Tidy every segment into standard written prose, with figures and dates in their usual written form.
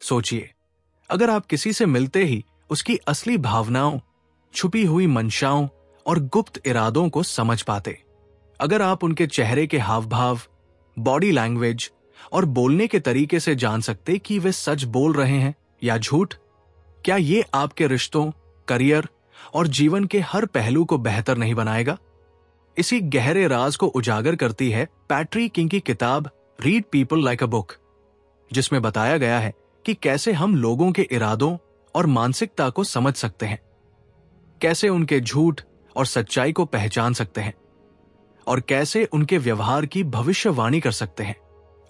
सोचिए, अगर आप किसी से मिलते ही उसकी असली भावनाओं, छुपी हुई मंशाओं और गुप्त इरादों को समझ पाते, अगर आप उनके चेहरे के हाव भाव, बॉडी लैंग्वेज और बोलने के तरीके से जान सकते कि वे सच बोल रहे हैं या झूठ, क्या ये आपके रिश्तों, करियर और जीवन के हर पहलू को बेहतर नहीं बनाएगा? इसी गहरे राज को उजागर करती है पैट्री किंग की किताब read people like a book, जिसमें बताया गया है कि कैसे हम लोगों के इरादों और मानसिकता को समझ सकते हैं, कैसे उनके झूठ और सच्चाई को पहचान सकते हैं और कैसे उनके व्यवहार की भविष्यवाणी कर सकते हैं।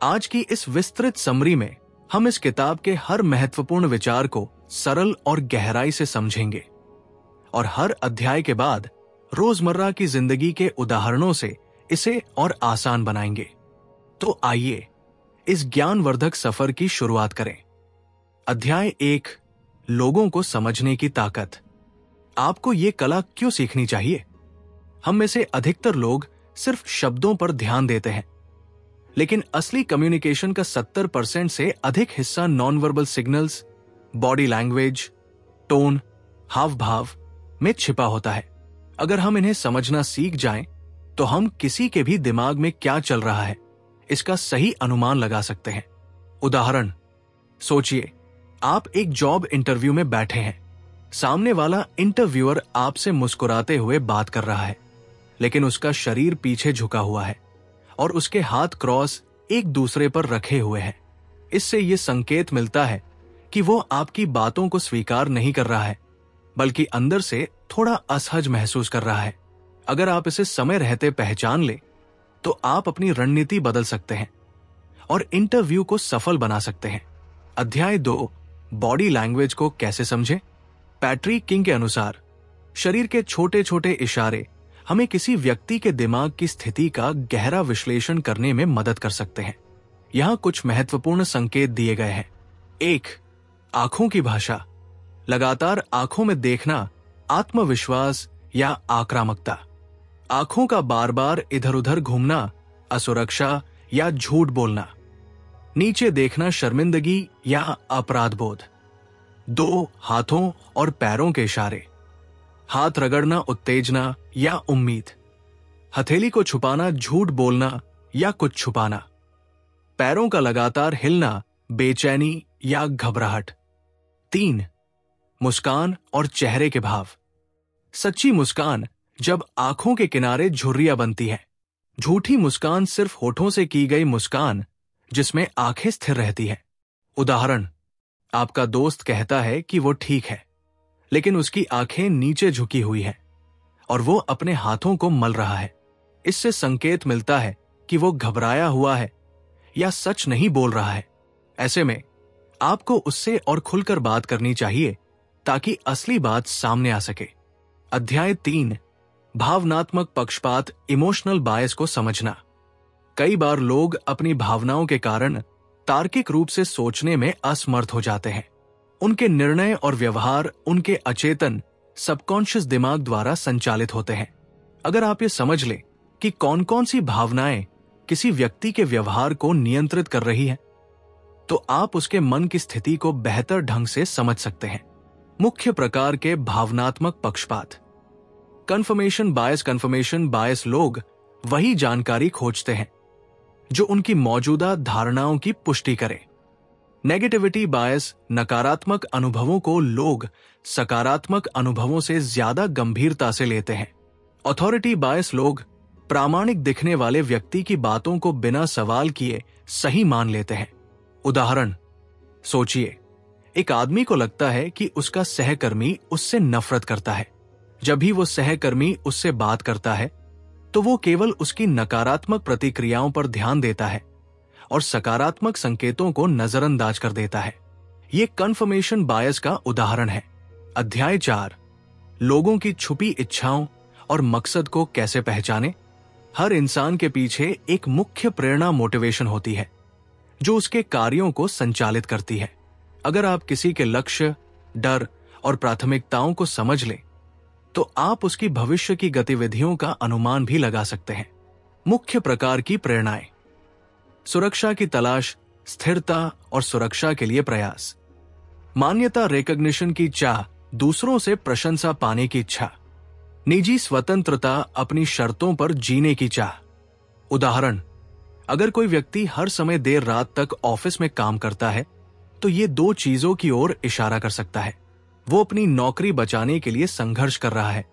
आज की इस विस्तृत समरी में हम इस किताब के हर महत्वपूर्ण विचार को सरल और गहराई से समझेंगे और हर अध्याय के बाद रोजमर्रा की जिंदगी के उदाहरणों से इसे और आसान बनाएंगे। तो आइए इस ज्ञानवर्धक सफर की शुरुआत करें। अध्याय 1, लोगों को समझने की ताकत। आपको ये कला क्यों सीखनी चाहिए? हम में से अधिकतर लोग सिर्फ शब्दों पर ध्यान देते हैं, लेकिन असली कम्युनिकेशन का 70% से अधिक हिस्सा non verbal signals, body language, tone, हाव भाव में छिपा होता है। अगर हम इन्हें समझना सीख जाएं, तो हम किसी के भी दिमाग में क्या चल रहा है इसका सही अनुमान लगा सकते हैं। उदाहरण, सोचिए, आप एक जॉब इंटरव्यू में बैठे हैं। सामने वाला इंटरव्यूअर आपसे मुस्कुराते हुए बात कर रहा है, लेकिन उसका शरीर पीछे झुका हुआ है और उसके हाथ क्रॉस एक दूसरे पर रखे हुए हैं। इससे यह संकेत मिलता है कि वो आपकी बातों को स्वीकार नहीं कर रहा है, बल्कि अंदर से थोड़ा असहज महसूस कर रहा है। अगर आप इसे समय रहते पहचान ले, तो आप अपनी रणनीति बदल सकते हैं और इंटरव्यू को सफल बना सकते हैं। अध्याय 2, बॉडी लैंग्वेज को कैसे समझें। पैट्री किंग के अनुसार शरीर के छोटे छोटे इशारे हमें किसी व्यक्ति के दिमाग की स्थिति का गहरा विश्लेषण करने में मदद कर सकते हैं। यहां कुछ महत्वपूर्ण संकेत दिए गए हैं। 1, आंखों की भाषा। लगातार आंखों में देखना आत्मविश्वास या आक्रामकता। आंखों का बार बार इधर उधर घूमना असुरक्षा या झूठ बोलना। नीचे देखना शर्मिंदगी या अपराध बोध। 2, हाथों और पैरों के इशारे। हाथ रगड़ना उत्तेजना या उम्मीद। हथेली को छुपाना झूठ बोलना या कुछ छुपाना। पैरों का लगातार हिलना बेचैनी या घबराहट। 3, मुस्कान और चेहरे के भाव। सच्ची मुस्कान जब आंखों के किनारे झुर्रियां बनती है। झूठी मुस्कान सिर्फ होठों से की गई मुस्कान जिसमें आंखें स्थिर रहती है। उदाहरण, आपका दोस्त कहता है कि वो ठीक है, लेकिन उसकी आंखें नीचे झुकी हुई हैं और वो अपने हाथों को मल रहा है। इससे संकेत मिलता है कि वो घबराया हुआ है या सच नहीं बोल रहा है। ऐसे में आपको उससे और खुलकर बात करनी चाहिए ताकि असली बात सामने आ सके। अध्याय 3, भावनात्मक पक्षपात, इमोशनल बायस को समझना। कई बार लोग अपनी भावनाओं के कारण तार्किक रूप से सोचने में असमर्थ हो जाते हैं। उनके निर्णय और व्यवहार उनके अचेतन सबकॉन्शियस दिमाग द्वारा संचालित होते हैं। अगर आप ये समझ लें कि कौन कौन सी भावनाएं किसी व्यक्ति के व्यवहार को नियंत्रित कर रही हैं, तो आप उसके मन की स्थिति को बेहतर ढंग से समझ सकते हैं। मुख्य प्रकार के भावनात्मक पक्षपात। कन्फर्मेशन बायस लोग वही जानकारी खोजते हैं जो उनकी मौजूदा धारणाओं की पुष्टि करे। नेगेटिविटी बायस, नकारात्मक अनुभवों को लोग सकारात्मक अनुभवों से ज्यादा गंभीरता से लेते हैं। अथॉरिटी बायस लोग प्रामाणिक दिखने वाले व्यक्ति की बातों को बिना सवाल किए सही मान लेते हैं। उदाहरण, सोचिए, एक आदमी को लगता है कि उसका सहकर्मी उससे नफरत करता है। जब भी वो सहकर्मी उससे बात करता है, तो वो केवल उसकी नकारात्मक प्रतिक्रियाओं पर ध्यान देता है और सकारात्मक संकेतों को नजरअंदाज कर देता है। ये कन्फर्मेशन बायस का उदाहरण है। अध्याय 4, लोगों की छुपी इच्छाओं और मकसद को कैसे पहचाने। हर इंसान के पीछे एक मुख्य प्रेरणा मोटिवेशन होती है जो उसके कार्यों को संचालित करती है। अगर आप किसी के लक्ष्य, डर और प्राथमिकताओं को समझ लें, तो आप उसकी भविष्य की गतिविधियों का अनुमान भी लगा सकते हैं। मुख्य प्रकार की प्रेरणाएं। सुरक्षा की तलाश स्थिरता और सुरक्षा के लिए प्रयास। मान्यता रिकॉग्निशन की चाह, दूसरों से प्रशंसा पाने की इच्छा। निजी स्वतंत्रता, अपनी शर्तों पर जीने की चाह। उदाहरण, अगर कोई व्यक्ति हर समय देर रात तक ऑफिस में काम करता है तो ये दो चीजों की ओर इशारा कर सकता है। वो अपनी नौकरी बचाने के लिए संघर्ष कर रहा है,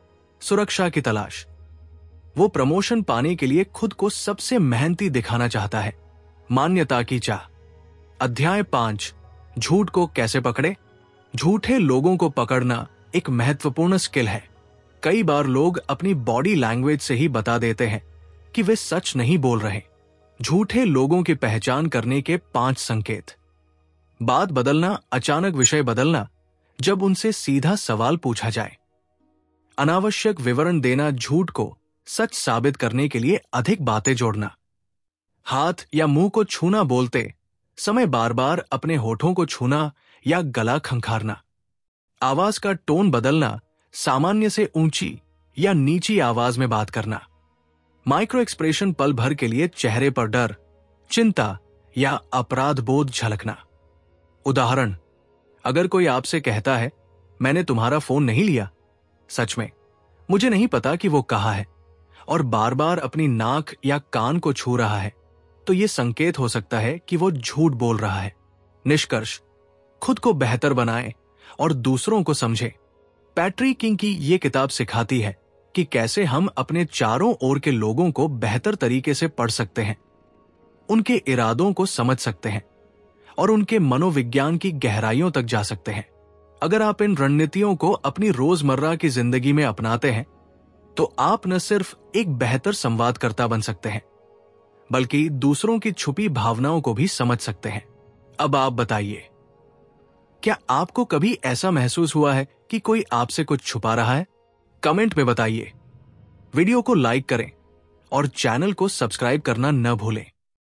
सुरक्षा की तलाश। वो प्रमोशन पाने के लिए खुद को सबसे मेहनती दिखाना चाहता है, मान्यता की चाह। अध्याय 5, झूठ को कैसे पकड़े। झूठे लोगों को पकड़ना एक महत्वपूर्ण स्किल है। कई बार लोग अपनी बॉडी लैंग्वेज से ही बता देते हैं कि वे सच नहीं बोल रहे। झूठे लोगों की पहचान करने के 5 संकेत। बात बदलना, अचानक विषय बदलना जब उनसे सीधा सवाल पूछा जाए। अनावश्यक विवरण देना, झूठ को सच साबित करने के लिए अधिक बातें जोड़ना। हाथ या मुंह को छूना बोलते समय बार बार अपने होठों को छूना या गला खंखारना। आवाज का टोन बदलना, सामान्य से ऊंची या नीची आवाज में बात करना। माइक्रो एक्सप्रेशन पल भर के लिए चेहरे पर डर, चिंता या अपराध बोध झलकना। उदाहरण, अगर कोई आपसे कहता है मैंने तुम्हारा फोन नहीं लिया, सच में मुझे नहीं पता कि वो कहाँ है, और बार बार अपनी नाक या कान को छू रहा है, तो ये संकेत हो सकता है कि वो झूठ बोल रहा है। निष्कर्ष, खुद को बेहतर बनाएं और दूसरों को समझें। पैट्रिक किंग की ये किताब सिखाती है कि कैसे हम अपने चारों ओर के लोगों को बेहतर तरीके से पढ़ सकते हैं, उनके इरादों को समझ सकते हैं और उनके मनोविज्ञान की गहराइयों तक जा सकते हैं। अगर आप इन रणनीतियों को अपनी रोजमर्रा की जिंदगी में अपनाते हैं तो आप न सिर्फ एक बेहतर संवादकर्ता बन सकते हैं, बल्कि दूसरों की छुपी भावनाओं को भी समझ सकते हैं। अब आप बताइए, क्या आपको कभी ऐसा महसूस हुआ है कि कोई आपसे कुछ छुपा रहा है? कमेंट में बताइए। वीडियो को लाइक करें और चैनल को सब्सक्राइब करना न भूलें।